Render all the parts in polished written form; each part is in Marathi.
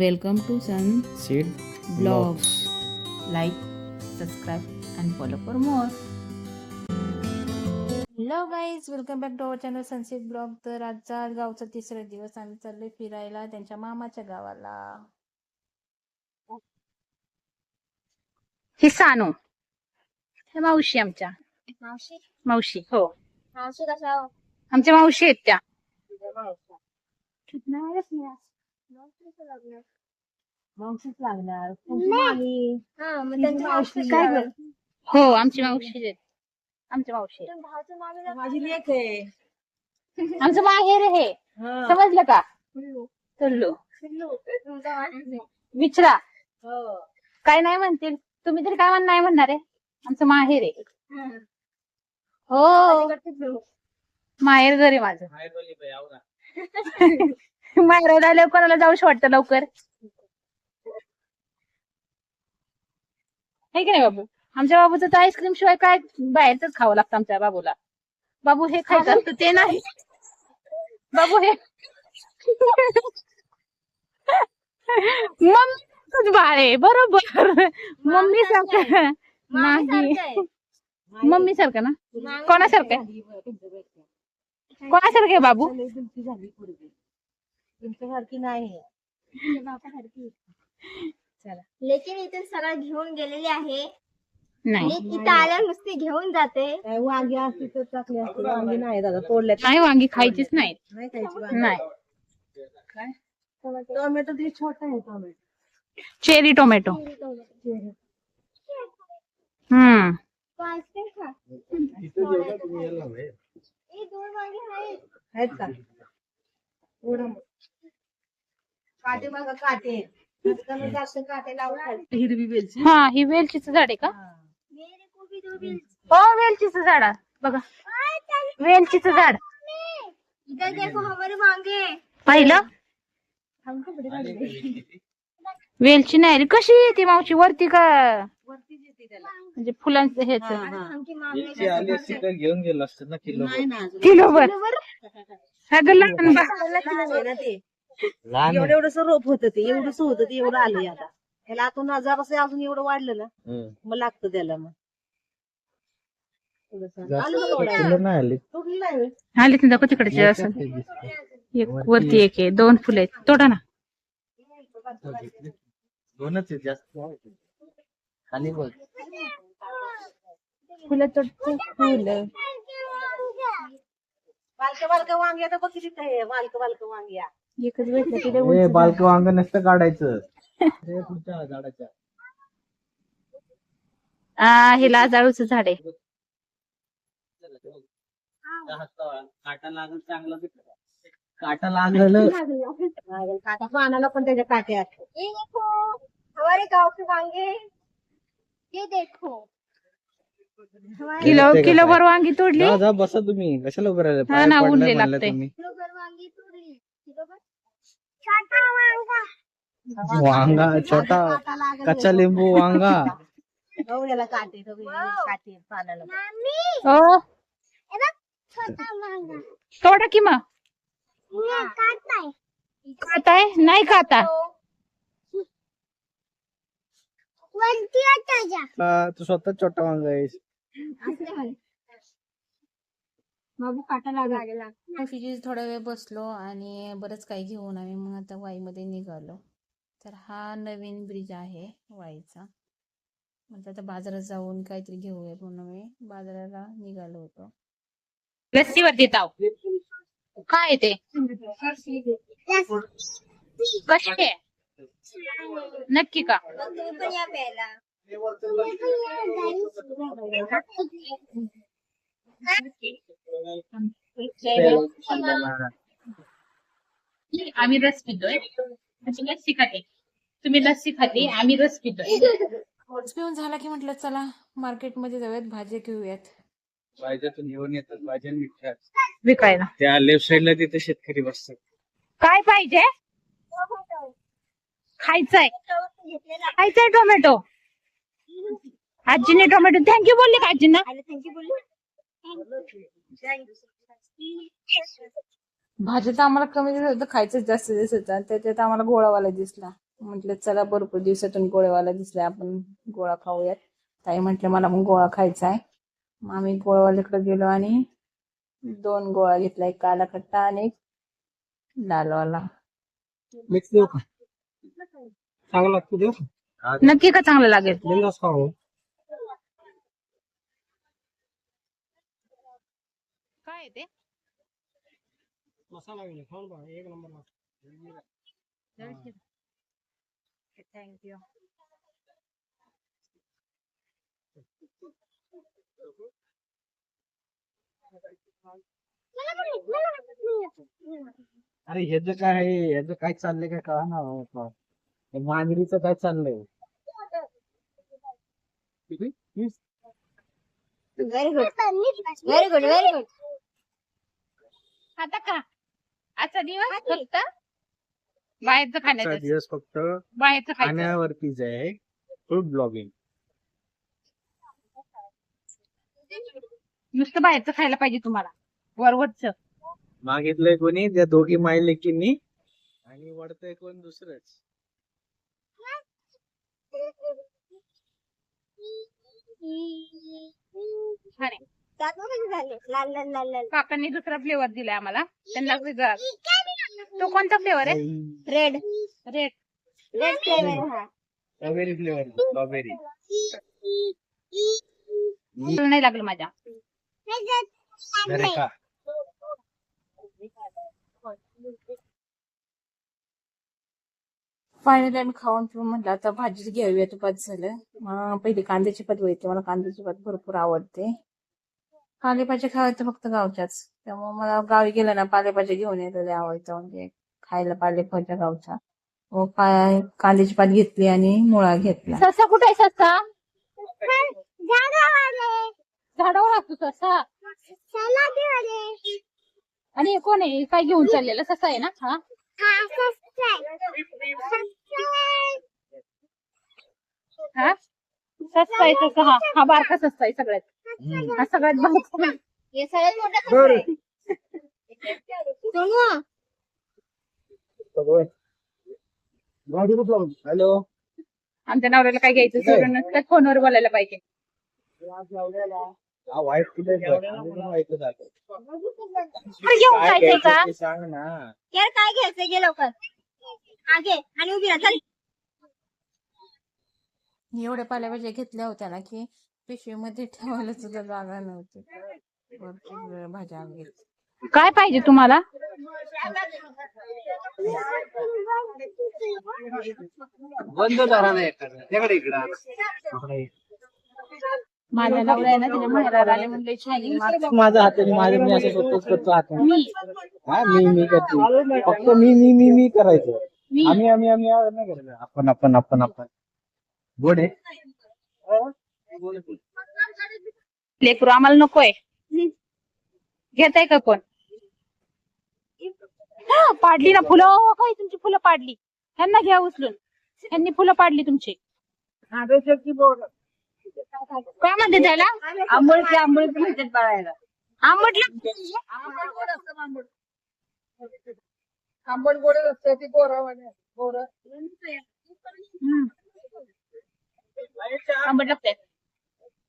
Welcome to Sun Seed Vlogs. Like, subscribe and follow for more. Hello guys, welcome back to our channel sunset blog. तर आजचा गावचा तिसरा दिवस आम्ही चाललोय फिरायला त्यांच्या मामाच्या गावाला. ही सानू हे मावशी आमच्या मावशी मावशी हो मावशी कशा आमच्या मावशी आहेत त्या. मावशीच लागणार हा मग त्यांची मावशी काय ग? हो आमची मावशी आहेत. आमच्या मावशी आहेत. भावाचं मामी माझी लेक आहे. आमचं माहेर हे समजलं का? चल्लू तुमचा मामी विचारा हो. काय नाही म्हणतील तुम्ही तरी काय नाही म्हणणार आहे. आमचं माहेर आहे. हो माहेर घरी माझं. माहेर आल्यावर कोणाला जाऊशी वाटतं लवकर हे की नाही बाबू. आमच्या बाबूचं तर आईस्क्रीम शिवाय काय बाहेरच खावं लागतं आमच्या बाबूला. बाबू हे खायचं असतं ते नाही. बाबू हे मम्मीच बाळ आहे बरोबर. मम्मी सारखं नाही. मम्मी सारखं ना कोणासारखं कोणासारखं आहे बाबू? तुमच्यासारखी नाही. लेकिन इथे सगळं घेऊन गेलेली आहे नाही आणि इथं आल्या नुसती घेऊन जाते. वांगी असती तर टाकली असती. वांगी नाही दादा तोडल्यात. नाही वांगी खायचीच नाहीत. नाही खायची वांगी. नाही काय टोमॅटो ते छोटा आहे टोमॅटो. Cherry tomato. आईस्क्रीम खा. हे दोन वांगी आहेत. आहेत का? एवढं काटे बघा काटे. आजकाल जास्त काटे लावून खायचे. हिरवी वेलची. हा ही वेलचीचं झाड आहे का? मेरे को भी दो बिल. हो वेलचीचं झाड आहे. बघा वेलचीचं झाड इधर देखो हमारे वांगे. पाहिलं. वेलची नाही आली कशी येते मावशी वरती का? वरतीच येते त्याला. म्हणजे फुलांचं हेच आमची मामी घेऊन गेलो असतं ना किलो. नाही ना अजून. किलोभर सगळं लहान बा- आहे ना ते. लहान एवढं एवढंसं रोप होतं ते एवढंच होतं ते एवढं आलंय आता. त्याला आतून हजार असं अजून एवढं वाढलं ना मग लागतं त्याला मग. आलं का एवढं? किलो नाही आली. तोडलं नाही होय? आली की दाखव तिकडचे असं एक वरती एक आहे दोन फुलं आहेत तोडा ना. दोनच आहेत जास्त खाली बघ. फुलं तोडते फुलं. बालकं बालकं वांगी आता बघ किती आहे. बालकं बालकं वांगी आहे. एकच भेटलं तिथे ए बालक वांग नसतं काढायचं. हे पुढच्या झाडाच्या हे लाजाळूचं झाड आहे. काटा लागल चांगला. काटा लागलं काटा पानाला पण त्याच्या काटे आहेत. ये देखो हमारे गांव के वांगे. ये देखो किलो भर वांगी तोडली. जा जा बसा तुम्ही कशाला उभं राहिले. हा ना, पाय ऊन पडलाय लय म्हणलं लागतंय. तुम्ही. किलोभर वांगी तोडली. किलोभर छोटा वांगा. वांगा छोटा काटा लागल. कच्चा लिंबू वांगा. हो याला काटे तो काटे आहेत पानाला. मामी हो हे बघ छोटा वांगा. तोडा की मग. ये काटताय. खाताय नाही खाता. वरती वाटायच्या. का तू स्वतः छोटा वांगा आहेस. बाबू काटा लागला. तिथे थोडा वेळ बसलो आणि बरंच काही घेऊन आम्ही मग आता वाईमध्ये निघालो. तर हा नवीन ब्रिज आहे वाईचा. म्हणजे आता बाजारात जाऊन काहीतरी घेऊया म्हणून आम्ही बाजाराला निघालो होतो. लस्सीवरती ताव काय आहे ते कशी आहे नक्की का? तुम्ही पण या प्यायला. आम्ही रस पितोय. म्हणजे लस्सी खाते तुम्ही लस्सी खाते आम्ही रस पितोय. रस पिऊन झाला की म्हटलं चला मार्केटमध्ये जाऊयात भाज्या घेऊयात. भाज्यातून घेऊन येतात भाज्या मिठ्या. विकायला त्या लेफ्ट साईडला तिथे शेतकरी बसतात. काय पाहिजे? खायचंय खायचंय टोमॅटो. आजीने टोमॅटो थँक्यू बोलले का आजींना? थँक्यू बोलू. भाज्या तर आम्हाला कमी दिसत होतं, खायचं जास्त दिसत होतं. त्याच्यात आम्हाला गोळावाला दिसला. म्हटलं चला भरपूर दिवसातून गोळेवाला दिसलाय, आपण गोळा खाऊयात. ताई म्हटलं मला पण गोळा खायचा आहे. मग आम्ही गोळेवाल्याकडे गेलो आणि 2 गोळा घेतला, एक काला खट्टा आणि एक लालवाला. मिक्स देऊ का? चांगला लागतो देऊ का? नक्की का चांगलं लागेल? बिंदास खाऊ. काय आहे ते? मसाला वगैरे खाऊन बघा, एक नंबर लागतो. थँक्यू. अरे ह्याचं काय आहे, ह्याचं काय चाललंय काय कळा ना बाबा. हे मांजरीचं काय चाललंय? किती? 20? Very good very good very good. आता का आजचा दिवस फक्त बाहेरचं आजचा खाण्याचं, दिवस फक्त बाहेरचं खायचं. खाण्यावरतीच आहे. Food blogging. नुसतं बाहेरचं खायला पाहिजे तुम्हाला, वरवरचं. मागितलंय कोणी त्या दोघी मायलेकींनी आणि वडतंय कोण दुसरंच. छान आहे. त्यात कसे झाले लाल लाल लाल लाल. काकांनी दुसरा फ्लेवर दिलाय आम्हाला, त्यांना वेगळा. तो कोणता फ्लेवर आहे? Red red. Red flavour. हा स्ट्रॉबेरी फ्लेवर. स्ट्रॉबेरी. नाही लागलं माझ्या. अरे का फायनली आम्ही खाऊन पिऊन म्हटलं आता भाजीच घ्यावी, तुपात झालं. पहिली कांद्याची पात व्हायची, मला कांद्याची पात भरपूर आवडते. पालेभाज्या खायचं फक्त गावच्याच, त्यामुळे मला गावी गेलं ना पालेभाज्या घेऊन यायला आवडतं, म्हणजे खायला पालेभाज्या गावच्या. मग कांद्याची पात घेतली आणि मुळा घेतला. ससा कुठे आहे? ससा झाडावाले झाडावर असतो ससा. सलादीवाले. आणि हे कोण आहे? काय घेऊन चाललेला? ससा आहे ना हा? हा सस्ता हा सस्ता आहे ससा. हा हा बारका सस्ता आहे सगळ्यात. हा सगळ्यात बारका. हे सगळ्यात मोठा सस्ता आहे. सोनू हॅलो. आमच्या नवऱ्याला काय घ्यायचं सोडून नुसतं फोनवर बोलायला पाहिजे. वाईट कुठे वाईट जातो. अरे घेऊन काय जायचंय का? घ्यायचं ते सांग ना. यार काय घ्यायचंय घे लवकर. आगे आणि उभी राहा चल. एवढ्या पालेभाज्या घेतल्या होत्या ना की पिशवीमध्ये ठेवायला सुद्धा जागा नव्हती. भरपूर भाज्या घेतल्या. काय पाहिजे तुम्हाला? बंद झाला नाही त्याकडे इकडं. माझ्या नवरा आहे ना तिने माहेराला आले म्हणले शायनिंग मार. माझ्या हाताने माझे मी असं स्वतःच करतो हाताने. मी हा मी करतो. फक्त मी करायचं. मी आम्ही नाही करायचं. आपण गोड आहे. लेकरू आम्हाला नकोय. घेताय का कोण? हा, पाडली ना फुलं. काय तुमची फुलं पाडली? ह्यांना घ्या उचलून. ह्यांनी फुलं पाडली तुमची. काय म्हणते त्याला? आंबट म्हणतात बाळायला. आंबटला आंबट गोड असतं ती गोरावाने गोड. आंबट लागतंय.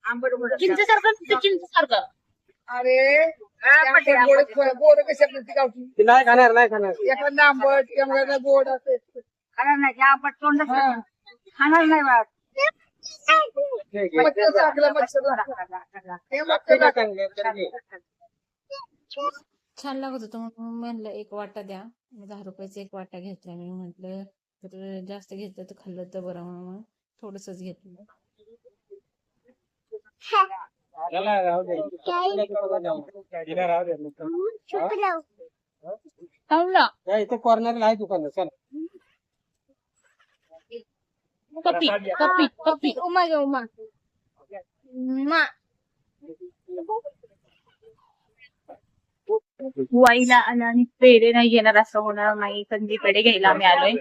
आंबट गोड चिंच सारखं चिंच सारखं. अरे गोड कशी आपली ती गावठी. नाही खाणार एखादा आंबट एखादा गोड असते. खाणार नाही आंबट तोंड खाणार नाही बाळ. मच्छर लागला हे मच्छर छान लागत होतं म्हणून म्हणलं एक वाटा द्या. 10 रुपयाचा एक वाटा घेतला. मी म्हटलं तर जास्त घेतलं तर खाल्लं तर बरं, म्हणून थोडसच घेतलं. इथे कॉर्नरला आहे दुकान. चल कपी कपी कपी. उमा घे उमा. वाईला आला आणि पेढे नाही घेणार असं होणार नाही. कंदी पेढे घ्यायला आम्ही आलोय.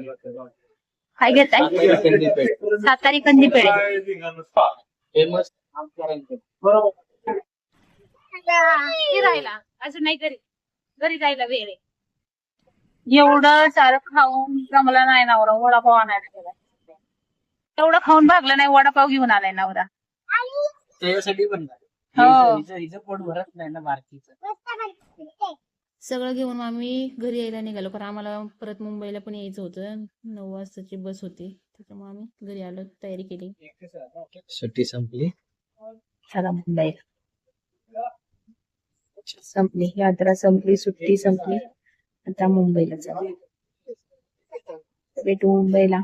काय घेताय? सातारी कंदी पेढे. फेमस. बरोबर. राहिला अजून नाही. घरी जायला वेळ आहे. एवढं सारं खाऊन जमला नाही नवरा, वडापाव आणायला गेला. एवढं खाऊन भागलं नाही, वडापाव घेऊन आलाय नवरा. त्याच्यासाठी पण हो. हिचं पोट भरत नाही ना बारकीचं. सगळं घेऊन मग आम्ही घरी यायला निघालो, कारण आम्हाला परत मुंबईला पण यायचं होतं. 9 वाजताची बस होती, त्याच्यामुळे आम्ही घरी आलो, तयारी केली. सुट्टी संपली. चला मुंबईला. संपली यात्रा, संपली सुट्टी संपली, आता मुंबईला जाऊ. भेटू मुंबईला.